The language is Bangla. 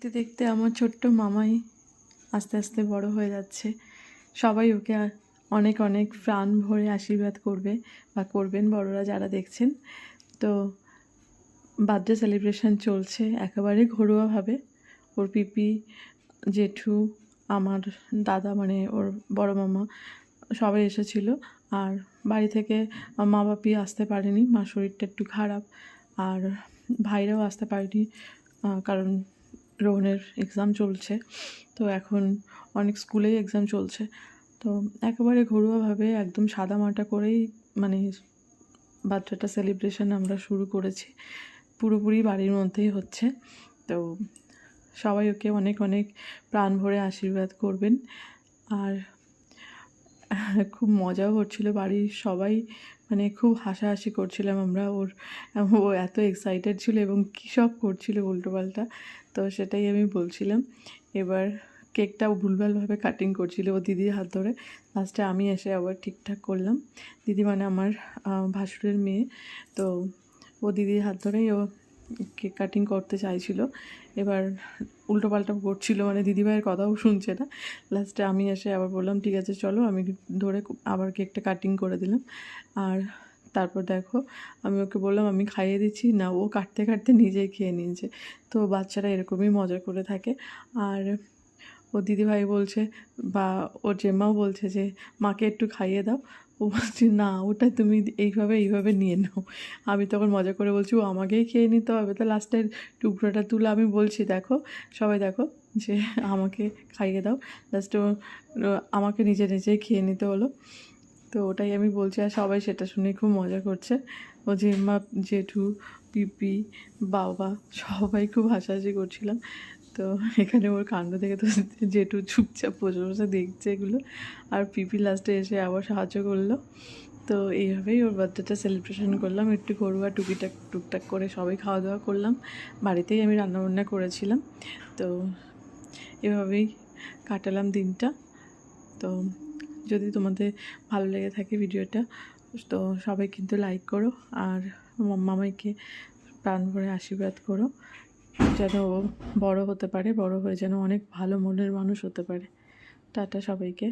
দেখতে দেখতে আমার ছোট্ট মামাই আস্তে আস্তে বড় হয়ে যাচ্ছে। সবাই ওকে অনেক অনেক প্রাণ ভরে আশীর্বাদ করবে বা করবেন বড়রা যারা দেখছেন। তো বার্থডে সেলিব্রেশন চলছে একেবারে ঘরোয়াভাবে। ওর পিপি, জেঠু, আমার দাদা মানে ওর বড় মামা সবাই এসেছিল। আর বাড়ি থেকে মা বাপি আসতে পারেনি, মার শরীরটা একটু খারাপ। আর ভাইরাও আসতে পারেনি, কারণ রোহনের এক্সাম চলছে। তো এখন অনেক স্কুলেই এক্সাম চলছে। তো একেবারে ঘরোয়াভাবে একদম সাদামাটা করেই মানে বার্থডেটা সেলিব্রেশন আমরা শুরু করেছি। পুরোপুরি বাড়ির মধ্যেই হচ্ছে। তো সবাই ওকে অনেক অনেক প্রাণ ভরে আশীর্বাদ করবেন। আর খুব মজাও হচ্ছিল, বাড়ির সবাই মানে খুব হাসাহাসি করছিলাম আমরা। ও এত এক্সাইটেড ছিল এবং কী সব করছিল উল্টোপাল্টা। তো সেটাই আমি বলছিলাম। এবার কেকটাও ভুলভালভাবে কাটিং করছিল ও দিদির হাত ধরে। লাস্টে আমি এসে আবার ঠিকঠাক করলাম। দিদি মানে আমার ভাসুরের মেয়ে। তো ও দিদির হাত ধরেই ও কেক কাটিং করতে চাইছিল। এবার উল্টোপাল্টা করছিল, মানে দিদিভাইয়ের কথাও শুনছে না। লাস্টে আমি এসে আবার বললাম ঠিক আছে চলো, আমি ধরে আবার কেকটা কাটিং করে দিলাম। আর তারপর দেখো, আমি ওকে বললাম আমি খাইয়ে দিচ্ছি না, ও কাটতে কাটতে নিজেই খেয়ে নিয়েছে। তো বাচ্চারা এরকমই মজা করে থাকে। আর ও দিদিভাই বলছে বা ওর জেম্মাও বলছে যে মাকে একটু খাইয়ে দাও। ও বলছে না, ওটা তুমি এইভাবে নিয়ে নাও। আমি তখন মজা করে বলছি ও আমাকেই খেয়ে নিতে হবে। তো লাস্টের টুকরোটা তুলে আমি বলছি দেখো সবাই দেখো যে আমাকে খাইয়ে দাও। লাস্টে আমাকে নিজেই খেয়ে নিতে হলো। তো ওটাই আমি বলছি, আর সবাই সেটা শুনে খুব মজা করছে। ও জেম্মা, জেঠু, পিপি, বাবা সবাই খুব হাসাহাসি করছিলাম। তো এখানে ওর কাণ্ড দেখে তো জেঠু চুপচাপ বসে বসে দেখছে এগুলো। আর পিপি লাস্টে এসে আবার সাহায্য করলো। তো এইভাবেই ওর বার্থডেটা সেলিব্রেশন করলাম, একটু ঘরোয়া টুকটাক করে সবাই খাওয়া দাওয়া করলাম। বাড়িতেই আমি রান্নাবান্না করেছিলাম। তো এভাবেই কাটালাম দিনটা। তো যদি তোমাদের ভালো লেগে থাকে ভিডিওটা, তো সবাই কিন্তু লাইক করো। আর মামাইকে প্রাণ ভরে আশীর্বাদ করো যেন ও বড় হতে পারে, বড় হয়ে যেন অনেক ভালো মনের মানুষ হতে পারে। টাটা সবাইকে।